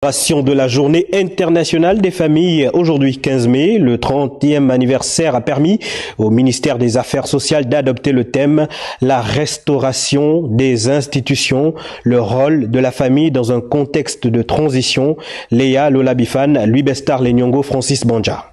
De la journée internationale des familles, aujourd'hui 15 mai, le 30e anniversaire a permis au ministère des Affaires sociales d'adopter le thème « La restauration des institutions, le rôle de la famille dans un contexte de transition ». Léa Lolabifan, Louis Bestar Lenyongo, Francis Banja.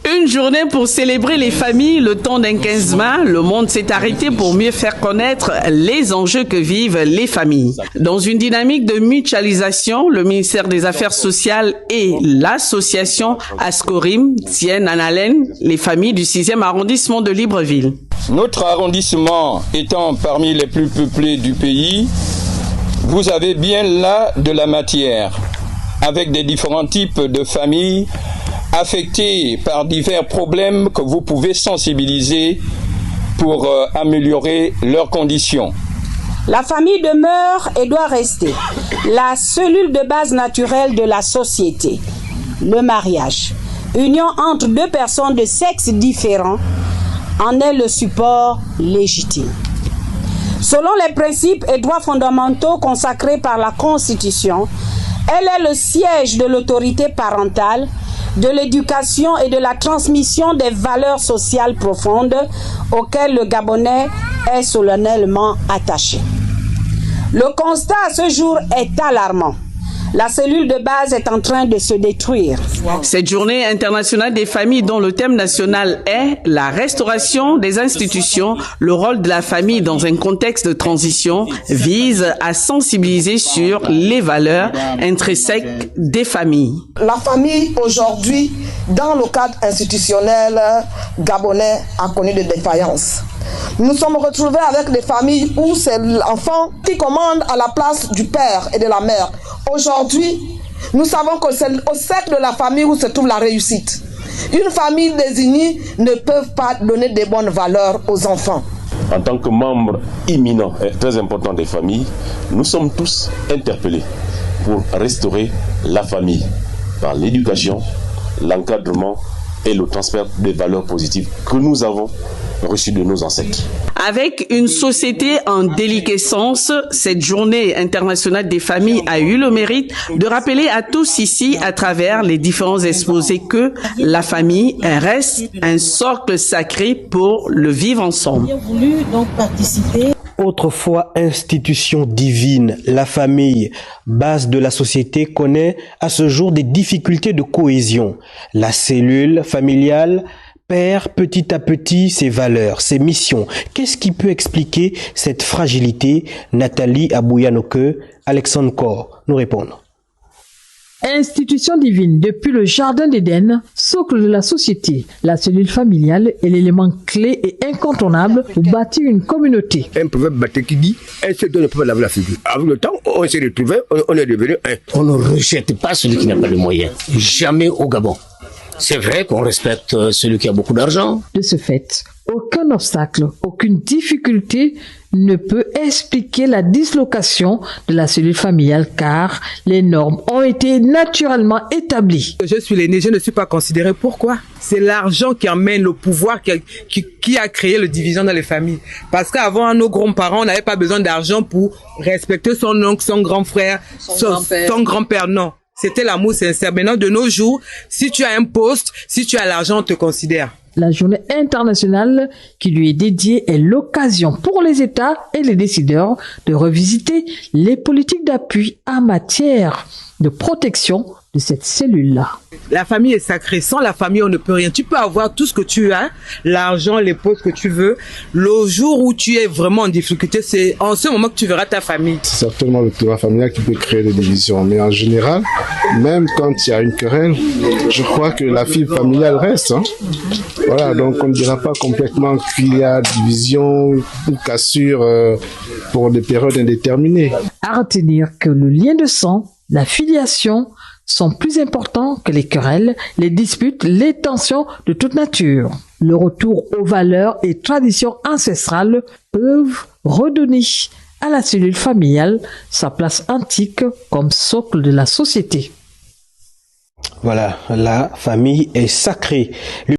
Une journée pour célébrer les familles. Le temps d'un 15 mai, le monde s'est arrêté pour mieux faire connaître les enjeux que vivent les familles. Dans une dynamique de mutualisation, le ministère des Affaires sociales et l'association Ascorim tiennent en haleine les familles du 6e arrondissement de Libreville. Notre arrondissement étant parmi les plus peuplés du pays, vous avez bien là de la matière, avec des différents types de familles affectés par divers problèmes que vous pouvez sensibiliser pour améliorer leurs conditions. La famille demeure et doit rester la cellule de base naturelle de la société. Le mariage, union entre deux personnes de sexe différents, en est le support légitime. Selon les principes et droits fondamentaux consacrés par la Constitution, elle est le siège de l'autorité parentale, de l'éducation et de la transmission des valeurs sociales profondes auxquelles le Gabonais est solennellement attaché. Le constat à ce jour est alarmant. La cellule de base est en train de se détruire. Cette journée internationale des familles dont le thème national est la restauration des institutions, le rôle de la famille dans un contexte de transition vise à sensibiliser sur les valeurs intrinsèques des familles. La famille aujourd'hui, dans le cadre institutionnel gabonais, a connu des défaillances. Nous nous sommes retrouvés avec des familles où c'est l'enfant qui commande à la place du père et de la mère. Aujourd'hui, nous savons que c'est au cercle de la famille où se trouve la réussite. Une famille désunie ne peut pas donner de bonnes valeurs aux enfants. En tant que membre imminent et très important des familles, nous sommes tous interpellés pour restaurer la famille par l'éducation, l'encadrement et le transfert des valeurs positives que nous avons reçues de nos ancêtres. Avec une société en déliquescence, cette journée internationale des familles a eu le mérite de rappeler à tous ici, à travers les différents exposés, que la famille reste un socle sacré pour le vivre ensemble. J'ai voulu donc participer. Autrefois institution divine, la famille, base de la société, connaît à ce jour des difficultés de cohésion. La cellule familiale perd petit à petit ses valeurs, ses missions. Qu'est-ce qui peut expliquer cette fragilité? Nathalie Abouyanoke, Alexandre Kor nous répondent. Institution divine, depuis le jardin d'Éden, socle de la société, la cellule familiale est l'élément clé et incontournable pour bâtir une communauté. Un proverbe batté qui dit « un seul doigt ne peut pas laver la figure ». Avec le temps, on s'est retrouvé, on est devenu un. On ne rejette pas celui qui n'a pas de moyens, jamais au Gabon. C'est vrai qu'on respecte celui qui a beaucoup d'argent. De ce fait, aucun obstacle, aucune difficulté ne peut expliquer la dislocation de la cellule familiale car les normes ont été naturellement établies. Je suis l'aîné, je ne suis pas considéré. Pourquoi? C'est l'argent qui amène le pouvoir qui a créé le division dans les familles. Parce qu'avant, nos grands-parents n'avaient pas besoin d'argent pour respecter son oncle, son grand frère, son grand-père. Non. C'était l'amour sincère. Maintenant, de nos jours, si tu as un poste, si tu as l'argent, on te considère. La journée internationale qui lui est dédiée est l'occasion pour les États et les décideurs de revisiter les politiques d'appui en matière de protection de cette cellule-là. La famille est sacrée. Sans la famille, on ne peut rien. Tu peux avoir tout ce que tu as, l'argent, les postes que tu veux. Le jour où tu es vraiment en difficulté, c'est en ce moment que tu verras ta famille. C'est certainement le climat familial qui peut créer des divisions. Mais en général, même quand il y a une querelle, je crois que la fibre familiale reste. Voilà, donc on ne dira pas complètement qu'il y a division ou cassure pour des périodes indéterminées. À retenir que le lien de sang, la filiation sont plus importants que les querelles, les disputes, les tensions de toute nature. Le retour aux valeurs et traditions ancestrales peuvent redonner à la cellule familiale sa place antique comme socle de la société. Voilà, la famille est sacrée.